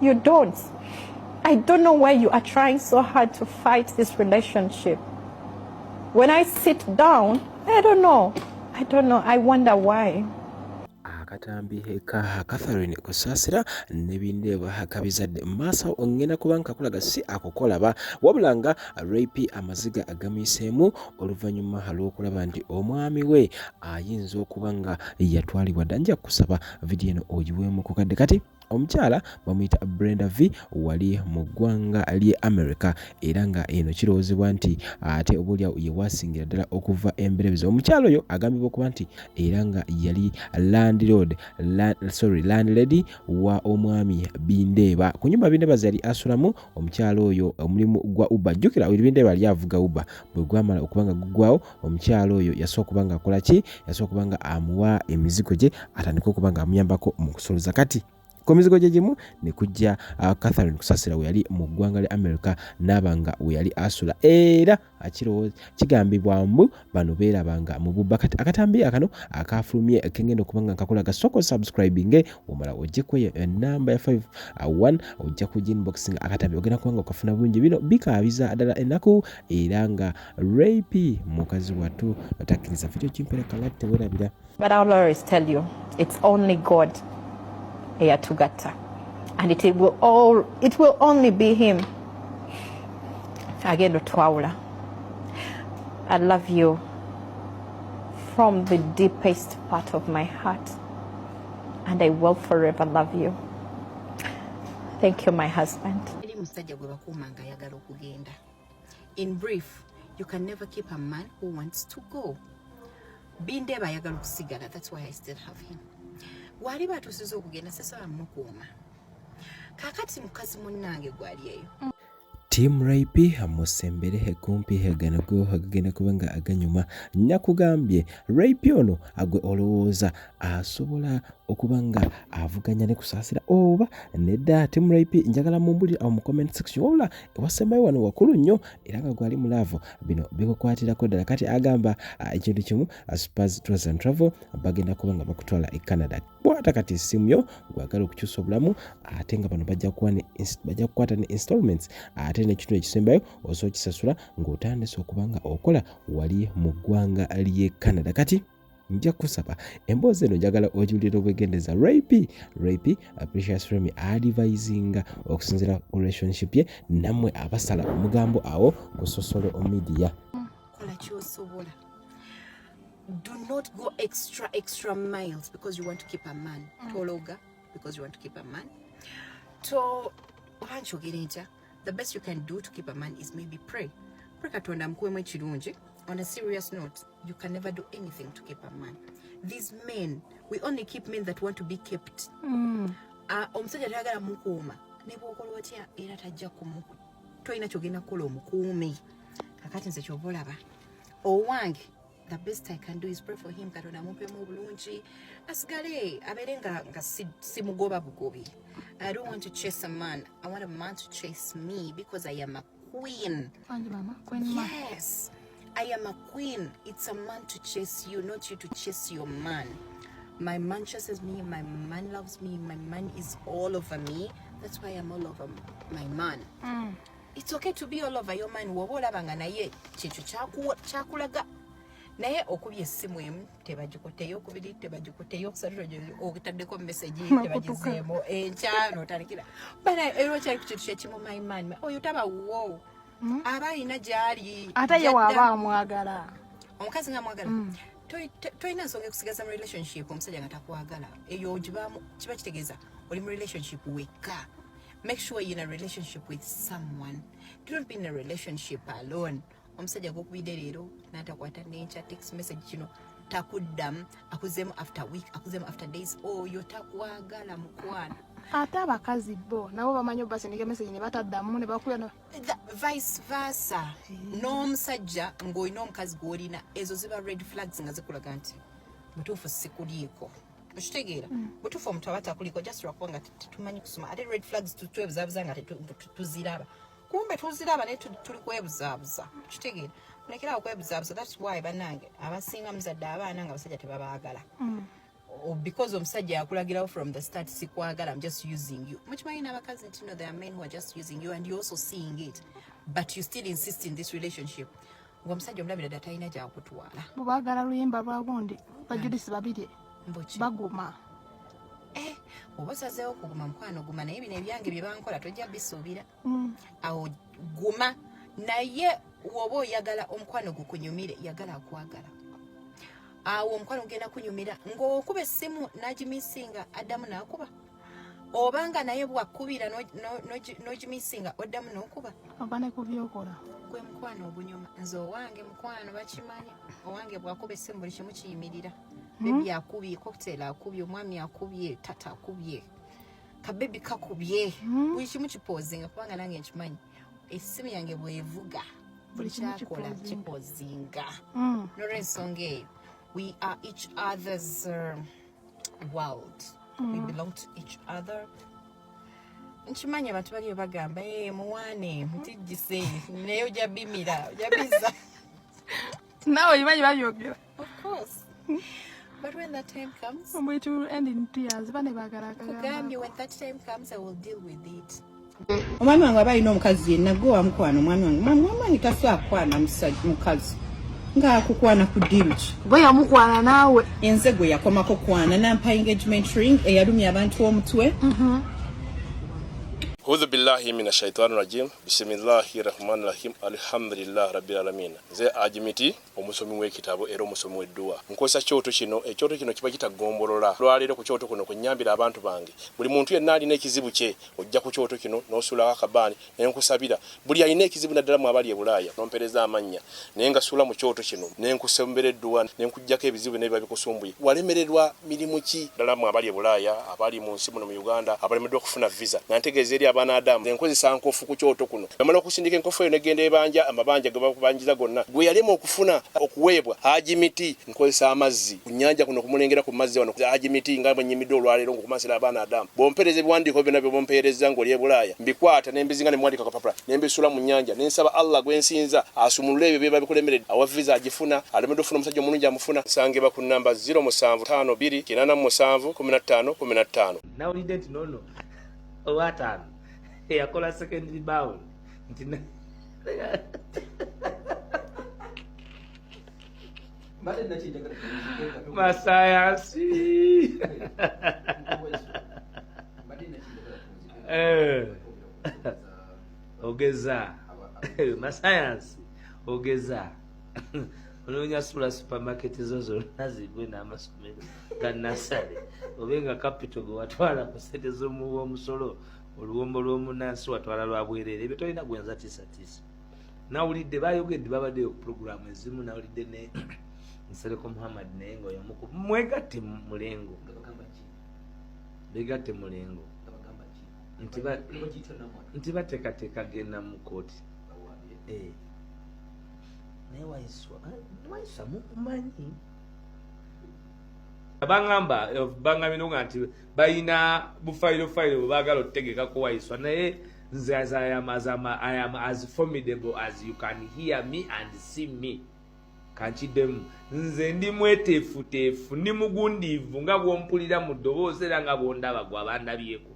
You don't. I don't know why you are trying so hard to fight this relationship. When I sit down, I don't know. I wonder why. Akatambi ka Catherine Kusasira nebindeeba kabizadde masa ongenda kubanga kulaga si akokolaba wabulanga rape amaziga agamiseemu oluvannyuma halw'okulaba nti omwami we ayinza okubanga yatwalibwa danja kusaba video eno ogiweemu ku kadde kati omukyala bamuyita Brenda V wali mu ggwanga ly'e America era nga eno kirowoozebwa nti ate obulya ye wasingira ddala okuva emberebezi omukyala oyo agambibwa okuba nti era nga yali landlady wa omwami Bindeeba ku nyumba Bindeeba zali asulamu omukyala oyo omulimu gwa Uber jjukira Bindeeba yali avuga Uber bwe gwamala okubanga guggwawo omukyala oyo yasooka okubanga akola ki yasooka okubanga amuwa emizigo gye atandika okubanga amuyambako mu kusoloza kati ku mizigo gye gimu ne kujja Catherine Kusasira we yali mu ggwanga lya America n'abanga we yali asula era akirowooza kigambibwa mbu bano beerabanga mu bubba kati akatambi akano akafulumye kengenda okubanga nkakulaga soko subscribing omala ojje kweyo enamba ya 51 ojja ku inboxing akatambi ogenda kubanga okafuna bulungi bino bikaabiza ddala ennaku era nga rape mukazi wattu atakkiriza video kimpereka latte werabira. But I'll always tell you, it's only God. Eyatugata, and it will only be him. Agendo twawula. I love you from the deepest part of my heart, and I will forever love you. Thank you, my husband. In brief, you can never keep a man who wants to go. Bindeeba ayagala okusigala, that's why I still have him. Wali batusiza okugenda sasa mukuuma kakati mukazi munnange gwali eyo Team rape amusembere hekumpi heganago hagenda kubanga aganyuma nakugambye rape ono agwe olowooza asobola okubanga avuganya ne Kusasira oba nedda team rape njagala mumbuli mu comment section wala wasembayo wano wakulu nnyo era nga gwali mulavo bino bikokwatirako ddala kati agamba ekintu kimu Spurs Tours and Travel bagenda kubanga bakutwala e Canada bwata kati simu gwagala okukyusa obulamu ate nga bano bajja kukwata ne installments ate n'ekintu ekisembayo osobola kisasula ng'otandise okubanga okola wali mu ggwanga ly'e Canada kati nja kusaba emboozi eno njagala ogiwulira obwegendeza rape Precious Remy advising okusinziira ku relationship ye nammwe abasala omugambo awo ku social media kola kyosobola. Do not go extra miles because you want to keep a man. Tologa because you want to keep a man. To the best you can do to keep a man is maybe pray. On a serious note, you can never do anything to keep a man. These men, we only keep men that want to be kept. Omusajja tayagala mukuuma ne bw'okola otya era tajja kumuku toyina kyogenda kukola omukuumi kakati nze ky'oba olaba owange. The best I can do is pray for him katonda mupemu obulungi asigale abeere nga simugoba bugobi. I don't want to chase a man. I want a man to chase me because I am a queen. Yes, I am a queen. It's a man to chase you, not you to chase your man. My man chases me, my man loves me, my man is all over me. That's why I'm all over my man. It's okay to be all over your man. Woba olabanga naye kyekyo kyakulaga. Naye okubye essimu emu tebagikoteyo, okubiri tebagikoteyo, okusatu okutaddeko message tebagizeemu enkyano talikira bana era okyali ku kintu kyekimu my man oyo taba wo aba alina gyali ate ye waaba amwagala omukazi nga mwagala toyina nsonga ekusigaza mu relationship omusajja nga takwagala eyo kiba kitegeeza oli mu relationship wekka. Make sure you're in a relationship with someone. Don't be in a relationship alone. Omusajja gokubidde leero n'atakwata n'enkya text message kino takuddamu akuzeemu after week akuzeemu after days oyo takwagala mukwano. Ate abakazi bo nabo bamanyi obasindika message ne bataddamu ne bakuyana vice versa. N'omusajja ng'olina omukazi gw'olina ezo ziba red flags nga zikulaga nti mutuufu sikuliiko. Okitegeera butuufu omuntu aba atakuliiko just lwakubanga tetumanyi kusoma ate red flags twebuzabuza nga tuziraba. Kumbe tuziraba ne tuli kwebuzaabuza. Kitegeera mulekera okwebuzaabuza. That's why bannange abasinga muzadde abaana nga basajja tebabaagala. or because omusajja yakulagirawo from the start sikwagala, I'm just using you. Mukimanyi n'abakazi nti no, there are men who are just using you and you're also seeing it, but you still insist in this relationship. Ng'omusajja omulabira ddala talina gyakutwala. Bw'baagala luyimba lwa gundi bajulisi babiri baguma. Oba osazeewo okuguma mukwano guma, naye bino ebyange bye bankola tojja bisuubira. Awo guma, naye woba oyagala omukwano gukunyumire, yagala akwagala. Awo omukwano gugenda kunyumira ng'okuba essimu n'agimisinga addamu n'akuba, obanga naye bwakubira n'ogimisinga oddamu n'okuba. Oba ne ku byokola. Gwe mukwano ogunyuma. Nze owange mukwano bakimanyi, owange bw'akuba essimu buli kimu kiyimirira. Bebi akubye, cocktail akubye, omwami akubye, tata akubye, kabebi kakubye, buli kimu kipoozinga kubanga nange nkimanyi essimu yange bw'evuga buli kyakola kipoozinga. N'olw'ensonga eyo, we are each other's world. We belong to each other. Nkimanyi abantu baliyo bagamba muwaane mutijjise naye ojja bimira ojja biza. Nawe oyimanyi babyogera. Of course. But when that time comes, it will end in tears. when that time comes, I will deal with it. Omwami wange aba alina omukazi yenna gwe wamukwano omwami wange mwami taswakwana mukazi ng'akukwana ku deal ki bwe yamukwana naawe enze gwe yakomako kwana nampa engagement ring eyalumya abantu omutwe. Hudhu billahi mina shaitani rajim. Bismillahi rahmani rahim. Alhamdulillah rabbil alamin. Nze Ajimiti omusomi w'ekitabo era omusomi w'edduwa. Nkozesa kyoto kino, ekyoto kino kiba kitagombolola. Lwaleero ku kyoto kuno kunnyambira abantu bange. Buli muntu yenna alina ekizibu kye ojja ku kyoto kino n'osuula akabaani ne nkusabira. Buli alina ekizibu naddala mu abali e Bulaaya n'ompereza amannya. Naye nga suula mu kyoto kino ne nkusembera edduwa ne nkuggyako ebizibu n'ebiba bikusumbuye. Walemererwa mirimu ki ddala mu abali e Bulaaya, abali mu nsi muno mu Uganda, abalemeddwa okufuna visa. Nantegeeza eri abaana Adamu enkozesa nkofu ku kyoto kuno. Namala okusindika enkofu eyo negenda ebanja amabanja ge bakubanjiza gonna. Gwe yalema okufuna okuweebwa Ajimiti nkozesa amazzi ku nnyanja kuno kumulengera ku mazzi wano. Ajimiti nga bwe nnyimidde olwaleero ng'okumasira abaana Adamu. Bompereza ebiwandiiko byonna bye bompereza ng'oli e Bulaaya. Mbikwata ne mbizinga ne mwandika kapapula ne mbisula mu nnyanja ne nsaba Allah gwe nsinza asumulule ebyo bye babikulemeredde. Awa visa agifuna alemedde ofuna omusajja omulungi amufuna. Sangeba ku namba 0752871515. Nawulidde nti nono owataano yakola secondary bound nti masayansi ogeza masayansi ogeza onoonya sula supermarket zo zonna zigwe n'amasomero ga nasale obenga capital gwe watwala ku sente z'omusolo oluwombo lw'omunansi watwala lwa bwereere ebyo tolina gwenza tiisatiisa. Nawulidde bayogedde babaddeyo ku puroguramu ezimu, nawulidde ne Nsereko Muhammad naye ng'oyomuku mwegatte mulengo begatte mulengo nti bateekateeka genda mu kooti naye Waiswa mukumanyi bangambye nti balina bufayiro bwe baagala otutegekako Waiswa naye nze I am as formidable as you can hear me and see me. Kankiddemu nze ndi mweteefuteefu ndi mugundiivu nga bw'ompulira mu ddoboozi era nga bw'ondaba gwe abandabyeko.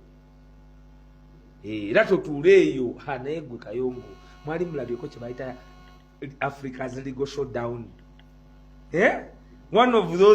Era totuula eyo naye gwe Kayongo mwali mulabyeko kye bayita Africa's legal showdown. One of those